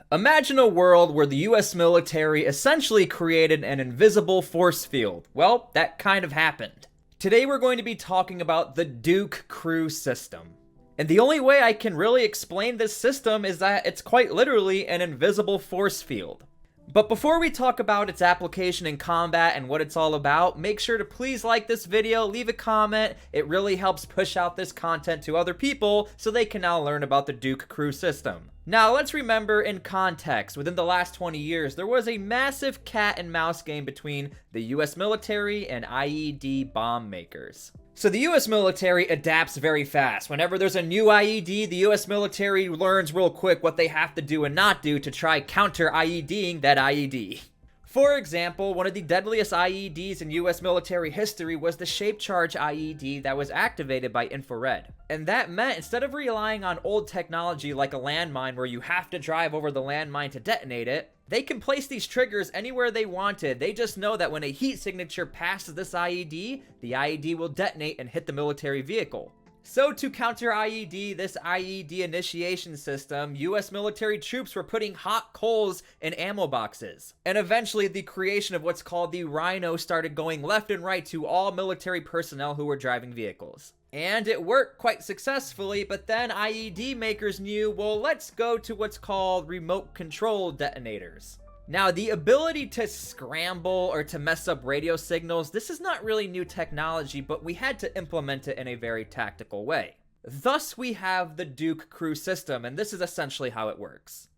Imagine a world where the US military essentially created an invisible force field. Well, that kind of happened. Today we're going to be talking about the Duke Crew system. And the only way I can really explain this system is that it's quite literally an invisible force field. But before we talk about its application in combat and what it's all about, make sure to please like this video, leave a comment. It really helps push out this content to other people so they can now learn about the Duke Crew system. Now, let's remember in context, within the last 20 years, there was a massive cat and mouse game between the US military and IED bomb makers. So the US military adapts very fast. Whenever there's a new IED, the US military learns real quick what they have to do and not do to try counter IEDing that IED. For example, one of the deadliest IEDs in US military history was the shape charge IED that was activated by infrared. And that meant instead of relying on old technology like a landmine where you have to drive over the landmine to detonate it, they can place these triggers anywhere they wanted. They just know that when a heat signature passes this IED, the IED will detonate and hit the military vehicle. So to counter IED, this IED initiation system, US military troops were putting hot coals in ammo boxes. And eventually the creation of what's called the Rhino started going left and right to all military personnel who were driving vehicles. And it worked quite successfully, but then IED makers knew, well, let's go to what's called remote control detonators. Now, the ability to scramble or to mess up radio signals, this is not really new technology, but we had to implement it in a very tactical way. Thus, we have the Duke Crew system, and this is essentially how it works.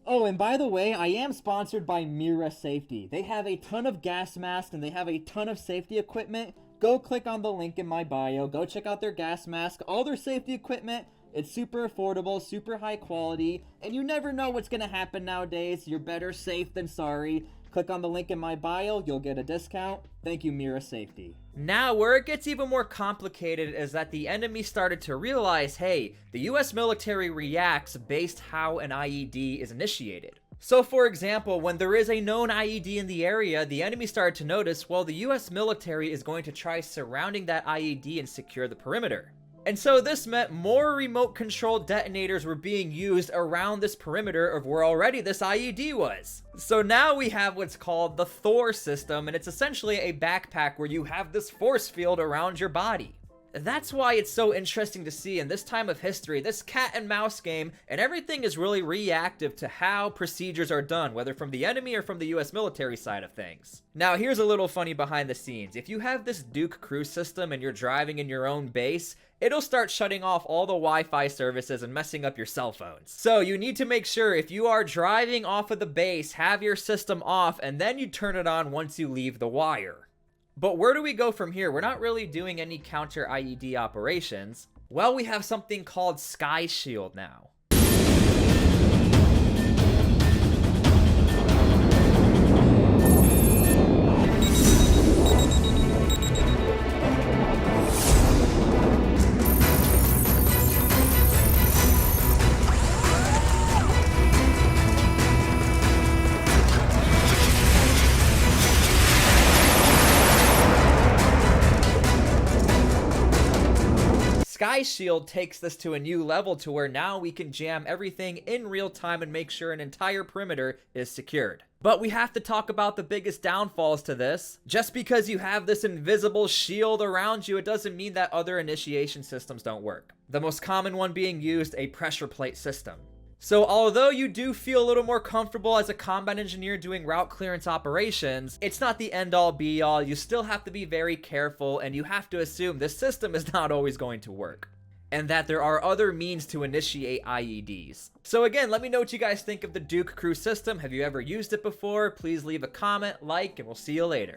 Oh, and by the way, I am sponsored by Mira Safety. They have a ton of gas masks and they have a ton of safety equipment. Go click on the link in my bio. Go check out their gas mask, all their safety equipment. It's super affordable, super high quality, and you never know what's going to happen nowadays. You're better safe than sorry. Click on the link in my bio, you'll get a discount. Thank you, Mira Safety. Now, where it gets even more complicated is that the enemy started to realize, hey, the US military reacts based how an IED is initiated. So for example, when there is a known IED in the area, the enemy started to notice, well, the US military is going to try surrounding that IED and secure the perimeter. And so this meant more remote control detonators were being used around this perimeter of where already this IED was. So now we have what's called the Thor system, and it's essentially a backpack where you have this force field around your body. That's why it's so interesting to see in this time of history, this cat and mouse game, and everything is really reactive to how procedures are done, whether from the enemy or from the US military side of things. Now, here's a little funny behind the scenes. If you have this Duke Crew system and you're driving in your own base, it'll start shutting off all the Wi-Fi services and messing up your cell phones. So you need to make sure if you are driving off of the base, have your system off, and then you turn it on once you leave the wire. But where do we go from here? We're not really doing any counter IED operations. Well, we have something called Sky Shield now. Sky Shield takes this to a new level to where now we can jam everything in real time and make sure an entire perimeter is secured. But we have to talk about the biggest downfalls to this. Just because you have this invisible shield around you, it doesn't mean that other initiation systems don't work. The most common one being used, a pressure plate system. So although you do feel a little more comfortable as a combat engineer doing route clearance operations, it's not the end all be all. You still have to be very careful, and you have to assume this system is not always going to work, and that there are other means to initiate IEDs. So again, let me know what you guys think of the Duke Crew system. Have you ever used it before? Please leave a comment, like, and we'll see you later.